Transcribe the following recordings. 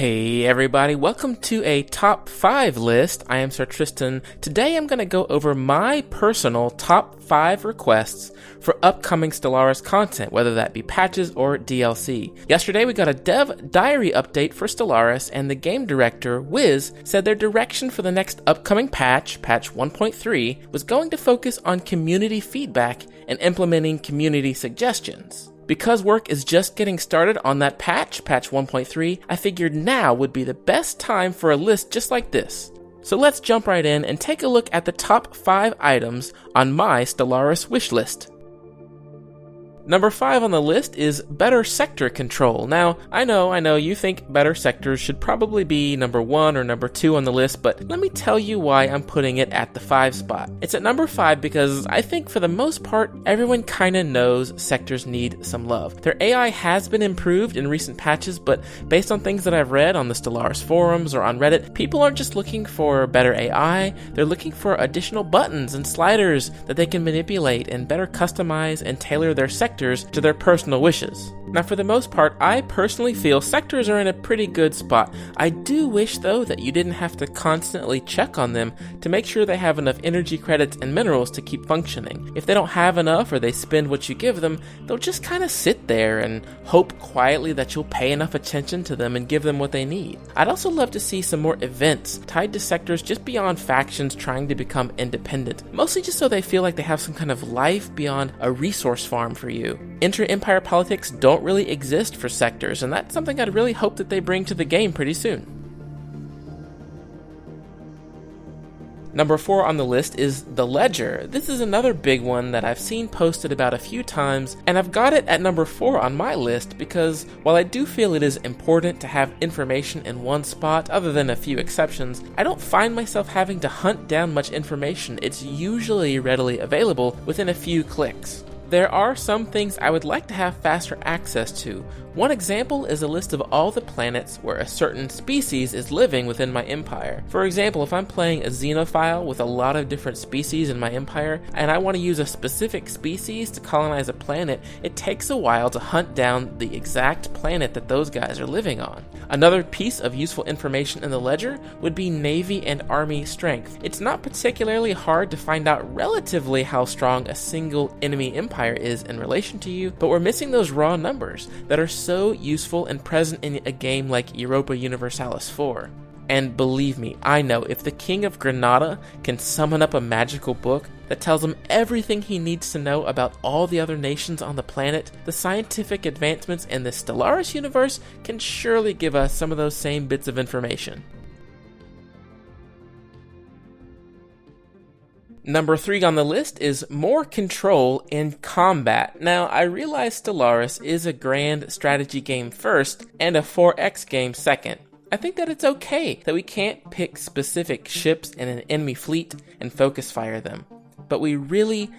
Hey everybody, welcome to a top 5 list. I am Sir Tristan. Today I'm going to go over my personal top 5 requests for upcoming Stellaris content, whether that be patches or DLC. Yesterday we got a dev diary update for Stellaris, and the game director, Wiz, said their direction for the next upcoming patch 1.3, was going to focus on community feedback and implementing community suggestions. Because work is just getting started on that patch 1.3, I figured now would be the best time for a list just like this. So let's jump right in and take a look at the top 5 items on my Stellaris wish list. Number 5 on the list is better sector control. Now, I know you think better sectors should probably be number 1 or number 2 on the list, but let me tell you why I'm putting it at the 5 spot. It's at number 5 because I think for the most part, everyone kinda knows sectors need some love. Their AI has been improved in recent patches, but based on things that I've read on the Stellaris forums or on Reddit, people aren't just looking for better AI, they're looking for additional buttons and sliders that they can manipulate and better customize and tailor their sectors to their personal wishes. Now, for the most part, I personally feel sectors are in a pretty good spot. I do wish, though, that you didn't have to constantly check on them to make sure they have enough energy credits and minerals to keep functioning. If they don't have enough or they spend what you give them, they'll just kind of sit there and hope quietly that you'll pay enough attention to them and give them what they need. I'd also love to see some more events tied to sectors just beyond factions trying to become independent, mostly just so they feel like they have some kind of life beyond a resource farm for you. Inter-empire politics don't really exist for sectors, and that's something I'd really hope that they bring to the game pretty soon. Number 4 on the list is the Ledger. This is another big one that I've seen posted about a few times, and I've got it at number 4 on my list because while I do feel it is important to have information in one spot, other than a few exceptions, I don't find myself having to hunt down much information. It's usually readily available within a few clicks. There are some things I would like to have faster access to. One example is a list of all the planets where a certain species is living within my empire. For example, if I'm playing a xenophile with a lot of different species in my empire, and I want to use a specific species to colonize a planet, it takes a while to hunt down the exact planet that those guys are living on. Another piece of useful information in the ledger would be Navy and Army strength. It's not particularly hard to find out relatively how strong a single enemy empire is in relation to you, but we're missing those raw numbers that are so useful and present in a game like Europa Universalis 4. And believe me, I know if the King of Granada can summon up a magical book that tells him everything he needs to know about all the other nations on the planet, the scientific advancements in the Stellaris universe can surely give us some of those same bits of information. Number 3 on the list is more control in combat. Now, I realize Stellaris is a grand strategy game first and a 4X game second. I think that it's okay that we can't pick specific ships in an enemy fleet and focus fire them. But we really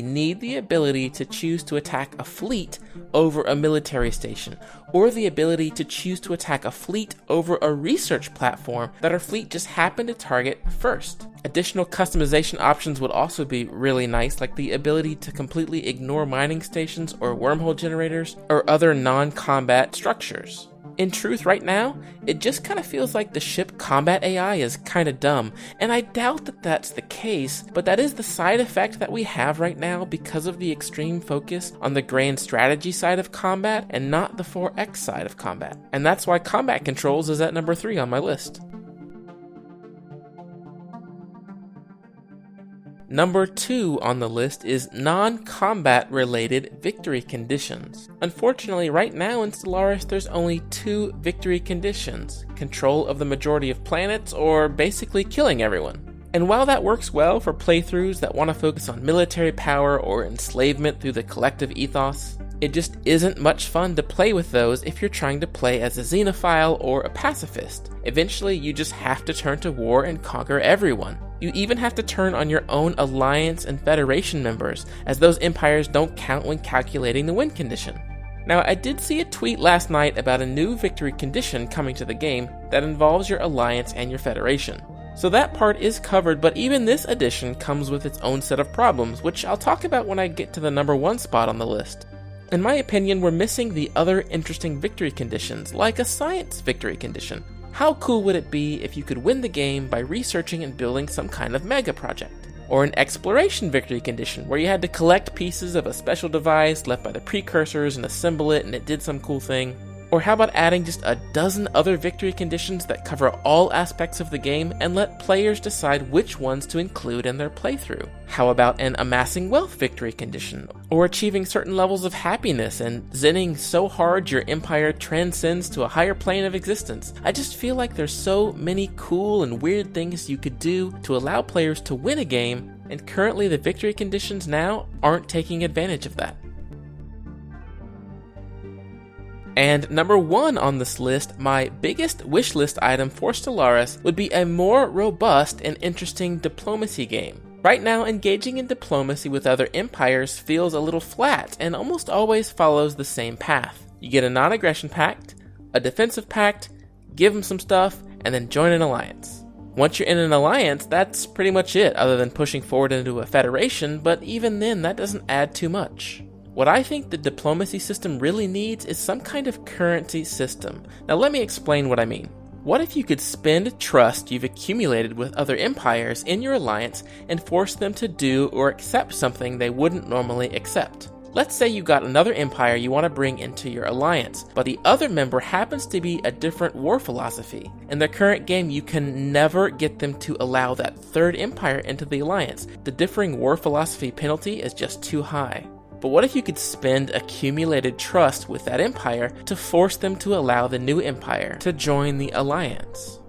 need the ability to choose to attack a fleet over a military station, or the ability to choose to attack a fleet over a research platform that our fleet just happened to target first. Additional customization options would also be really nice, like the ability to completely ignore mining stations or wormhole generators or other non-combat structures. In truth, right now, it just kind of feels like the ship combat AI is kind of dumb, and I doubt that that's the case, but that is the side effect that we have right now because of the extreme focus on the grand strategy side of combat and not the 4X side of combat. And that's why combat controls is at number 3 on my list. Number 2 on the list is non-combat related victory conditions. Unfortunately, right now in Stellaris, there's only 2 victory conditions: control of the majority of planets, or basically killing everyone. And while that works well for playthroughs that want to focus on military power or enslavement through the collective ethos, it just isn't much fun to play with those if you're trying to play as a xenophile or a pacifist. Eventually, you just have to turn to war and conquer everyone. You even have to turn on your own Alliance and Federation members, as those empires don't count when calculating the win condition. Now, I did see a tweet last night about a new victory condition coming to the game that involves your Alliance and your Federation. So that part is covered, but even this addition comes with its own set of problems, which I'll talk about when I get to the number 1 spot on the list. In my opinion, we're missing the other interesting victory conditions, like a science victory condition. How cool would it be if you could win the game by researching and building some kind of mega project? Or an exploration victory condition, where you had to collect pieces of a special device left by the precursors and assemble it and it did some cool thing. Or how about adding just a dozen other victory conditions that cover all aspects of the game and let players decide which ones to include in their playthrough? How about an amassing wealth victory condition? Or achieving certain levels of happiness and zenning so hard your empire transcends to a higher plane of existence? I just feel like there's so many cool and weird things you could do to allow players to win a game, and currently the victory conditions now aren't taking advantage of that. And number 1 on this list, my biggest wish list item for Stellaris would be a more robust and interesting diplomacy game. Right now, engaging in diplomacy with other empires feels a little flat and almost always follows the same path. You get a non-aggression pact, a defensive pact, give them some stuff, and then join an alliance. Once you're in an alliance, that's pretty much it, other than pushing forward into a federation, but even then, that doesn't add too much. What I think the diplomacy system really needs is some kind of currency system. Now let me explain what I mean. What if you could spend trust you've accumulated with other empires in your alliance and force them to do or accept something they wouldn't normally accept? Let's say you got another empire you want to bring into your alliance, but the other member happens to be a different war philosophy. In the current game, you can never get them to allow that third empire into the alliance. The differing war philosophy penalty is just too high. But what if you could spend accumulated trust with that empire to force them to allow the new empire to join the alliance?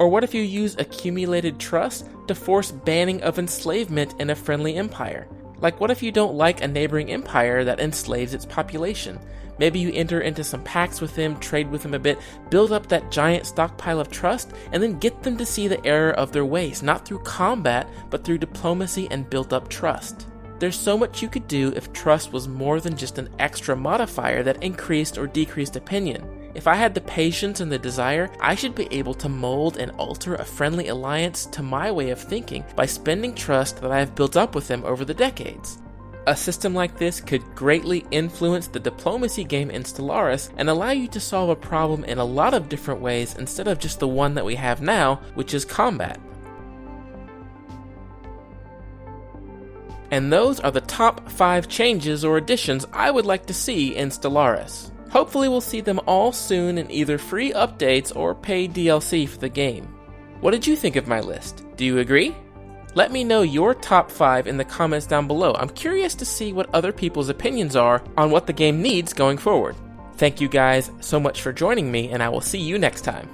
Or what if you use accumulated trust to force banning of enslavement in a friendly empire? Like, what if you don't like a neighboring empire that enslaves its population? Maybe you enter into some pacts with them, trade with them a bit, build up that giant stockpile of trust, and then get them to see the error of their ways, not through combat, but through diplomacy and built up trust. There's so much you could do if trust was more than just an extra modifier that increased or decreased opinion. If I had the patience and the desire, I should be able to mold and alter a friendly alliance to my way of thinking by spending trust that I have built up with them over the decades. A system like this could greatly influence the diplomacy game in Stellaris and allow you to solve a problem in a lot of different ways instead of just the one that we have now, which is combat. And those are the top 5 changes or additions I would like to see in Stellaris. Hopefully we'll see them all soon in either free updates or paid DLC for the game. What did you think of my list? Do you agree? Let me know your top 5 in the comments down below. I'm curious to see what other people's opinions are on what the game needs going forward. Thank you guys so much for joining me, and I will see you next time.